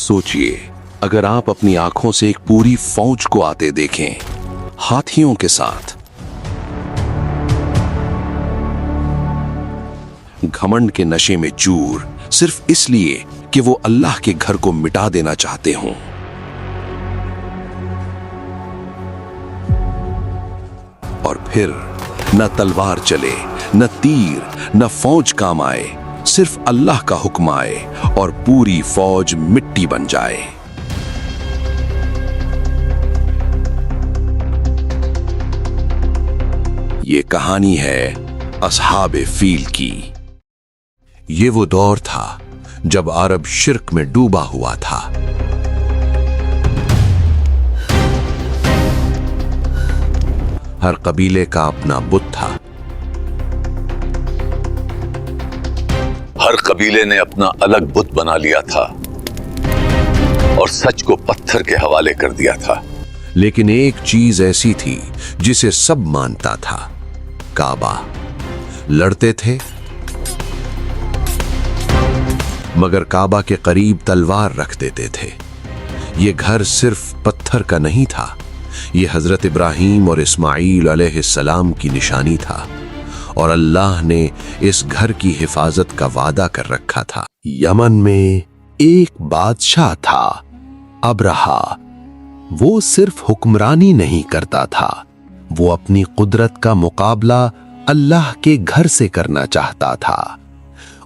सोचिए, अगर आप अपनी आंखों से एक पूरी फौज को आते देखें, हाथियों के साथ। घमंड के नशे में चूर, सिर्फ इसलिए कि वो अल्लाह के घर को मिटा देना चाहते हों। और फिर न तलवार चले, न तीर, न फौज काम आए, सिर्फ अल्लाह का हुक्म आए और पूरी फौज मिट्टी बन जाए। ये कहानी है अस्हाबे फील की। ये वो दौर था जब अरब शिर्क में डूबा हुआ था। हर कबीले का अपना बुत था। हर कबीले ने अपना अलग बुत बना लिया था और सच को पत्थर के हवाले कर दिया था। लेकिन एक चीज ऐसी थी जिसे सब मानता था, काबा। लड़ते थे, मगर काबा के करीब तलवार रख देते थे। ये घर सिर्फ पत्थर का नहीं था, ये हजरत इब्राहीम और इस्माईल अलैहिस्सलाम की निशानी था, और अल्लाह ने इस घर की हिफाजत का वादा कर रखा था। यमन में एक बादशाह था, अब्रहा। वो सिर्फ हुक्मरानी नहीं करता था, वो अपनी कुदरत का मुकाबला अल्लाह के घर से करना चाहता था।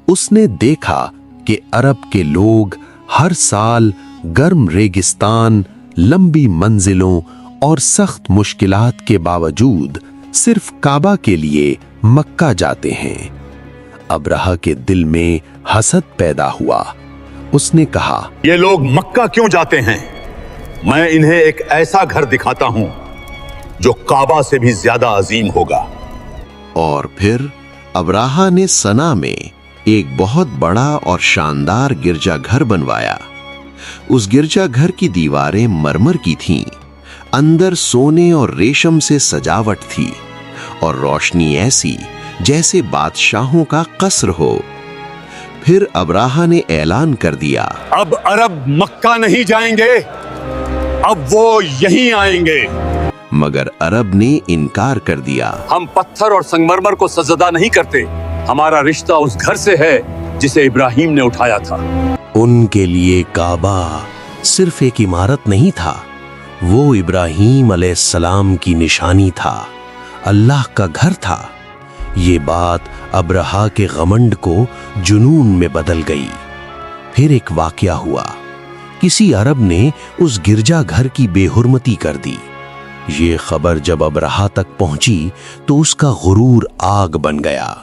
उसने देखा कि अरब के लोग हर साल गर्म रेगिस्तान, लंबी मंजिलों और सख्त मुश्किलात के बावजूद सिर्फ काबा के लिए मक्का जाते हैं। अब्रहा के दिल में हसद पैदा हुआ। उसने कहा, ये लोग मक्का क्यों जाते हैं? मैं इन्हें एक ऐसा घर दिखाता हूं जो काबा से भी ज्यादा अजीम होगा। और फिर अब्राहा ने सना में एक बहुत बड़ा और शानदार गिरजाघर बनवाया। उस गिरजाघर की दीवारें मरमर की थीं, अंदर सोने और रेशम से सजावट थी, और रोशनी ऐसी जैसे बादशाहों का कसर हो। फिर अब्राहा ने ऐलान कर दिया, अब अरब मक्का नहीं जाएंगे, अब वो यहीं आएंगे। मगर अरब ने इनकार कर दिया। हम पत्थर और संगमरमर को सजदा नहीं करते, हमारा रिश्ता उस घर से है जिसे इब्राहीम ने उठाया था। उनके लिए काबा सिर्फ एक इमारत नहीं था, वो इब्राहीम अलैहिस्सलाम की निशानी था, अल्लाह का घर था। ये बात अब्रहा के घमंड को जुनून में बदल गई। फिर एक वाकया हुआ। किसी अरब ने उस गिरजाघर की बेहुरमती कर दी। ये खबर जब अब्रहा तक पहुंची तो उसका गुरूर आग बन गया।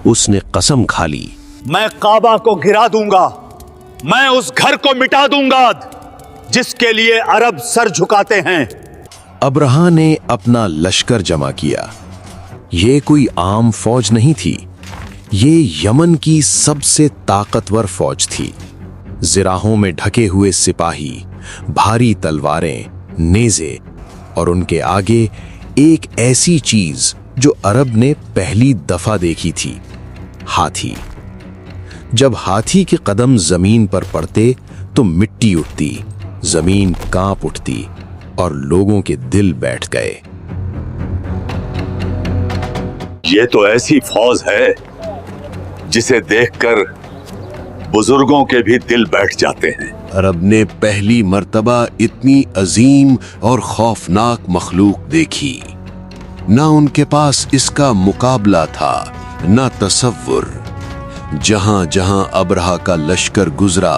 उसने कसम खा ली, मैं काबा को गिरा दूंगा, मैं उस घर को मिटा दूंगा जिसके लिए अरब सर झुकाते हैं। अब्रहा ने अपना लश्कर जमा किया। ये कोई आम फौज नहीं थी, ये यमन की सबसे ताकतवर फौज थी। जिराहों में ढके हुए सिपाही, भारी तलवारें, नेज़े, और उनके आगे एक ऐसी चीज जो अरब ने पहली दफा देखी थी, हाथी। जब हाथी के कदम जमीन पर पड़ते तो मिट्टी उठती, जमीन कांप उठती और लोगों के दिल बैठ गए। ये तो ऐसी फौज है जिसे देखकर बुजुर्गों के भी दिल बैठ जाते हैं। अरब ने पहली मर्तबा इतनी अजीम और खौफनाक मखलूक देखी। ना उनके पास इसका मुकाबला था, ना तसव्वुर। जहां जहां अब्रहा का लश्कर गुजरा,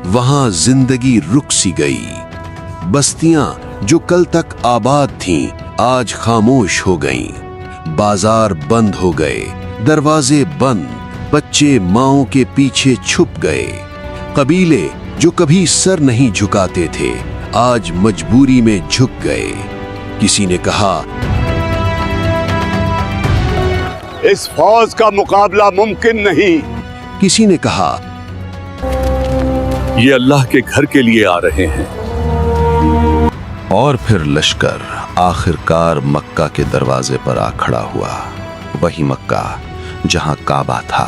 वहां जिंदगी रुक सी गई। बस्तियां जो कल तक आबाद थीं, आज खामोश हो गईं। बाजार बंद हो गए, दरवाजे बंद, बच्चे माओं के पीछे छुप गए। कबीले जो कभी सर नहीं झुकाते थे, आज मजबूरी में झुक गए। किसी ने कहा, इस फौज का मुकाबला मुमकिन नहीं। किसी ने कहा, ये अल्लाह के घर के लिए आ रहे हैं। और फिर लश्कर आखिरकार मक्का के दरवाजे पर आ खड़ा हुआ। वही मक्का जहां काबा था,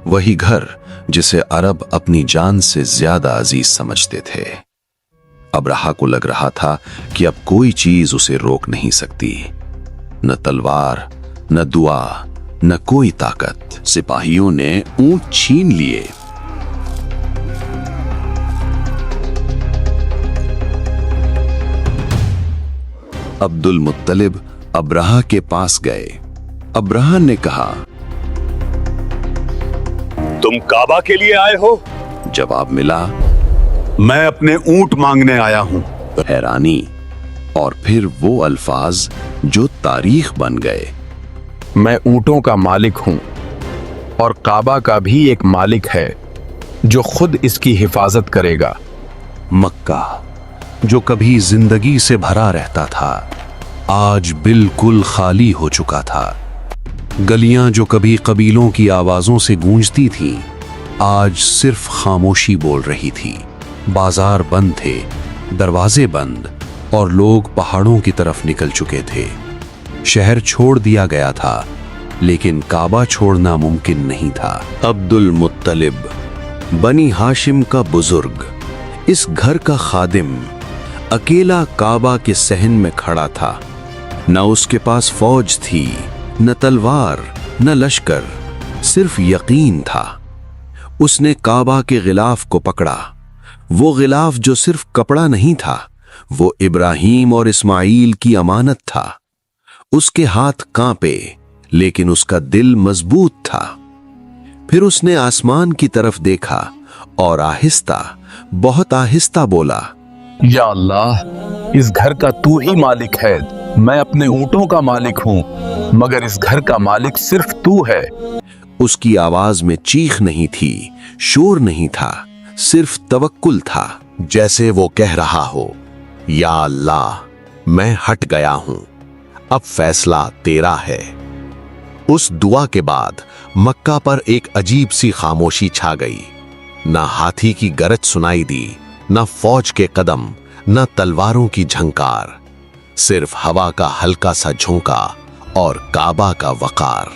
वही घर जिसे अरब अपनी जान से ज्यादा अजीज समझते थे। अब्राहा को लग रहा था कि अब कोई चीज उसे रोक नहीं सकती, न तलवार, न दुआ, न कोई ताकत। सिपाहियों ने ऊंट छीन लिए। अब्दुल मुत्तलिब अब्राहा के पास गए। अब्राहा ने कहा, तुम काबा के लिए आए हो? जवाब मिला, मैं अपने ऊंट मांगने आया हूं। हैरानी और फिर वो अल्फाज जो तारीख बन गए। मैं ऊंटों का मालिक हूं और काबा का भी एक मालिक है जो खुद इसकी हिफाजत करेगा। मक्का जो कभी जिंदगी से भरा रहता था, आज बिल्कुल खाली हो चुका था। गलियां जो कभी कबीलों की आवाजों से गूंजती थीं, आज सिर्फ खामोशी बोल रही थी। बाजार बंद थे, दरवाजे बंद, और लोग पहाड़ों की तरफ निकल चुके थे। शहर छोड़ दिया गया था, लेकिन काबा छोड़ना मुमकिन नहीं था। अब्दुल मुत्तलिब, बनी हाशिम का बुजुर्ग, इस घर का खादिम, अकेला काबा के सहन में खड़ा था। न उसके पास फौज थी, न तलवार, न लश्कर, सिर्फ यकीन था। उसने काबा के गिलाफ को पकड़ा, वो गिलाफ जो सिर्फ कपड़ा नहीं था, वो इब्राहिम और इस्माइल की अमानत था। उसके हाथ कांपे, लेकिन उसका दिल मजबूत था। फिर उसने आसमान की तरफ देखा और आहिस्ता, बहुत आहिस्ता बोला, या अल्लाह, इस घर का तू ही मालिक है। मैं अपने ऊंटों का मालिक हूं, मगर इस घर का मालिक सिर्फ तू है। उसकी आवाज में चीख नहीं थी, शोर नहीं था, सिर्फ तवक्कुल था। जैसे वो कह रहा हो, या अल्लाह, मैं हट गया हूं, अब फैसला तेरा है। उस दुआ के बाद मक्का पर एक अजीब सी खामोशी छा गई। ना हाथी की गरज सुनाई दी, न फौज के कदम, न तलवारों की झंकार, सिर्फ हवा का हल्का सा झोंका और काबा का वकार।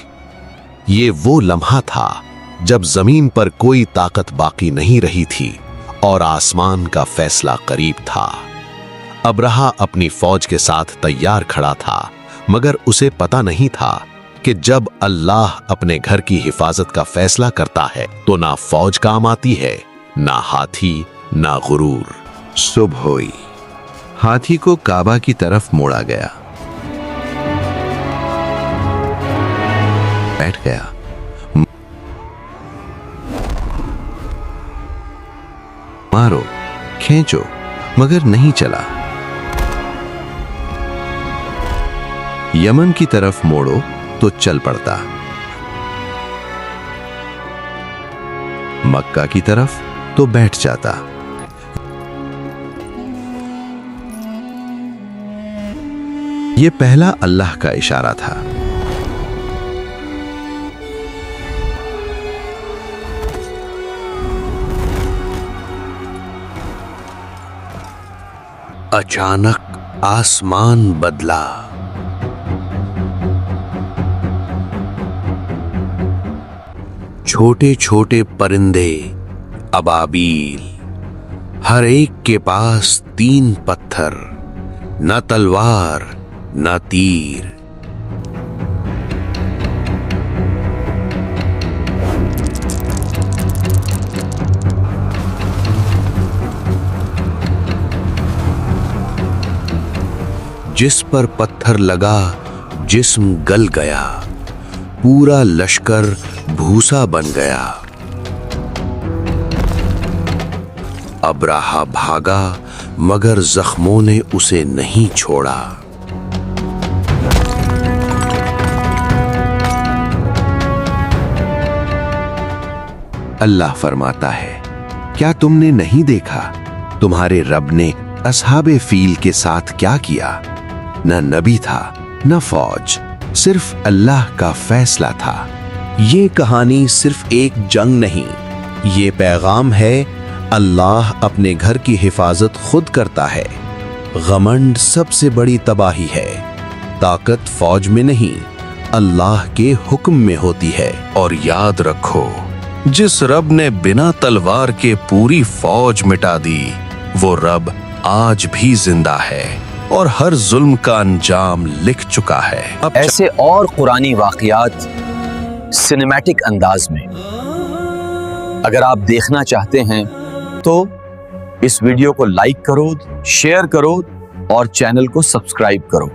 ये वो लम्हा था जब जमीन पर कोई ताकत बाकी नहीं रही थी और आसमान का फैसला करीब था। अब्राहा अपनी फौज के साथ तैयार खड़ा था, मगर उसे पता नहीं था कि जब अल्लाह अपने घर की हिफाजत का फैसला करता है तो ना फौज काम आती है, ना हाथी, ना गुरूर। सुबह हुई, हाथी को काबा की तरफ मोड़ा गया, बैठ गया। मारो, खींचो, मगर नहीं चला। यमन की तरफ मोड़ो तो चल पड़ता, मक्का की तरफ तो बैठ जाता। यह पहला अल्लाह का इशारा था। अचानक आसमान बदला। छोटे छोटे परिंदे, अबाबील, हर एक के पास 3 पत्थर, न तलवार न तीर। जिस पर पत्थर लगा, जिस्म गल गया, पूरा लश्कर भूसा बन गया। अब्राहा भागा, मगर जख्मों ने उसे नहीं छोड़ा। अल्लाह फरमाता है, क्या तुमने नहीं देखा तुम्हारे रब ने असहाबे फील के साथ क्या किया? न नबी था, न फौज, सिर्फ अल्लाह का फैसला था। ये कहानी सिर्फ एक जंग नहीं, ये पैगाम है अल्लाह अपने घर की हिफाजत खुद करता है। घमंड सबसे बड़ी तबाही है। ताकत फौज में नहीं, अल्लाह के हुक्म में होती है। और याद रखो, जिस रब ने बिना तलवार के पूरी फौज मिटा दी, वो रब आज भी जिंदा है और हर जुल्म का अंजाम लिख चुका है। अब ऐसे और कुरानी वाक़ियात सिनेमैटिक अंदाज में अगर आप देखना चाहते हैं तो इस वीडियो को लाइक करो, शेयर करो और चैनल को सब्सक्राइब करो।